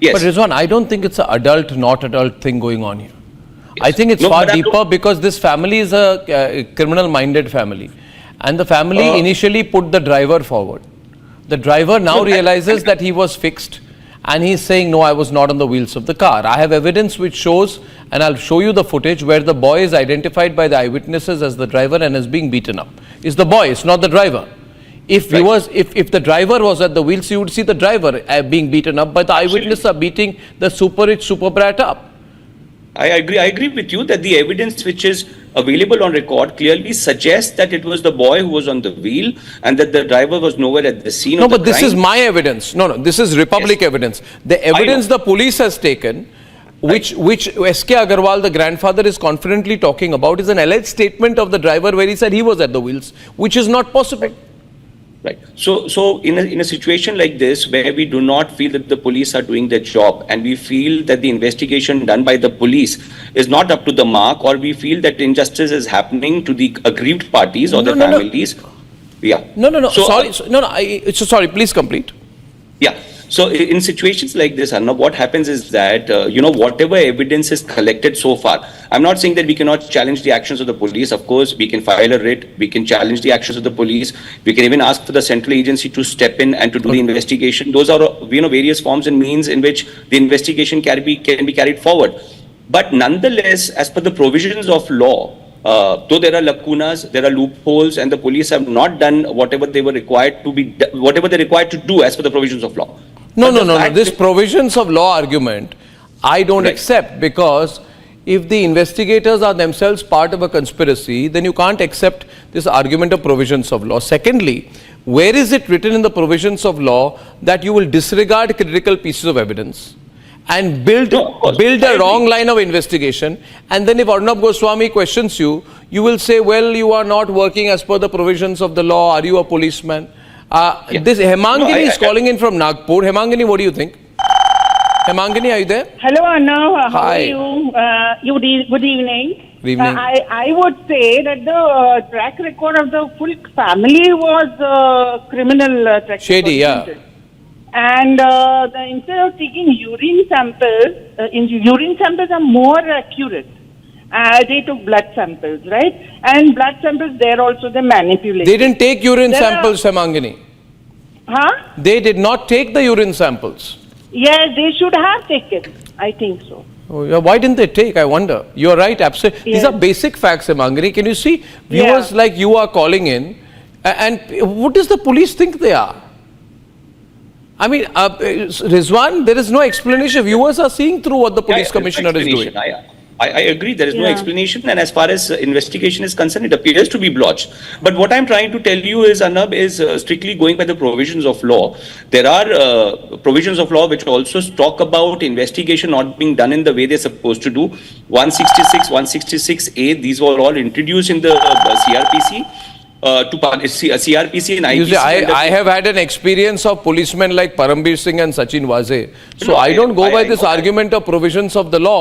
But Rizwan, I don't think it's an adult, not adult thing going on here. Yes. I think it's far deeper because this family is a criminal-minded family. And the family initially put the driver forward. The driver now realizes that he was fixed and he's saying, no, I was not on the wheels of the car. I have evidence which shows, and I'll show you the footage where the boy is identified by the eyewitnesses as the driver and is being beaten up. It's the boy, it's not the driver. If if the driver was at the wheels, you would see the driver being beaten up, but the eyewitnesses are beating the super rich super brat up. I agree with you that the evidence which is available on record clearly suggests that it was the boy who was on the wheel and that the driver was nowhere at the scene of the crime. No, but this is my evidence. No, this is Republic evidence. The evidence the police has taken, which S.K. Agarwal, the grandfather, is confidently talking about, is an alleged statement of the driver where he said he was at the wheels, which is not possible. Right. So in a situation like this, where we do not feel that the police are doing their job and we feel that the investigation done by the police is not up to the mark, or we feel that injustice is happening to the aggrieved parties or the families. Yeah. Sorry, please complete. Yeah. So in situations like this, Arnab, what happens is that, whatever evidence is collected so far, I'm not saying that we cannot challenge the actions of the police. Of course, we can file a writ, we can challenge the actions of the police. We can even ask for the central agency to step in and to do the investigation. Those are, various forms and means in which the investigation can be carried forward. But nonetheless, as per the provisions of law, though there are lacunas, there are loopholes, and the police have not done whatever they were required to be, whatever they're required to do as per the provisions of law. No. This provisions of law argument, I don't accept, because if the investigators are themselves part of a conspiracy, then you can't accept this argument of provisions of law. Secondly, where is it written in the provisions of law that you will disregard critical pieces of evidence and build a wrong line of investigation, and then if Arnab Goswami questions you, you will say, well, you are not working as per the provisions of the law, are you a policeman? This Hemangini is calling in from Nagpur. Hemangini, what do you think? Hemangini, are you there? Hello, Arnab. How Hi. are you? Good evening. Good evening. I would say that the track record of the full family was criminal track Shady, record. And instead of taking urine samples, urine samples are more accurate. They took blood samples, right? And blood samples there also they manipulated. They didn't take urine samples, Hemangini. Huh? They did not take the urine samples. Yes, they should have taken. I think so. Oh, yeah. Why didn't they take? I wonder. You are right. Absolutely. These are basic facts, Hemangini. Can you see viewers like you are calling in? And what does the police think they are? I mean, Rizwan, there is no explanation. Viewers are seeing through what the police commissioner is doing. I agree, there is no explanation, and as far as investigation is concerned, it appears to be blotched. But what I'm trying to tell you is, Arnab, is strictly going by the provisions of law. There are provisions of law which also talk about investigation not being done in the way they're supposed to do. 166, 166A, these were all introduced in the CRPC. CRPC and IPC. You see, I have had an experience of policemen like Parambir Singh and Sachin Vaze. So I don't go by this argument of provisions of the law.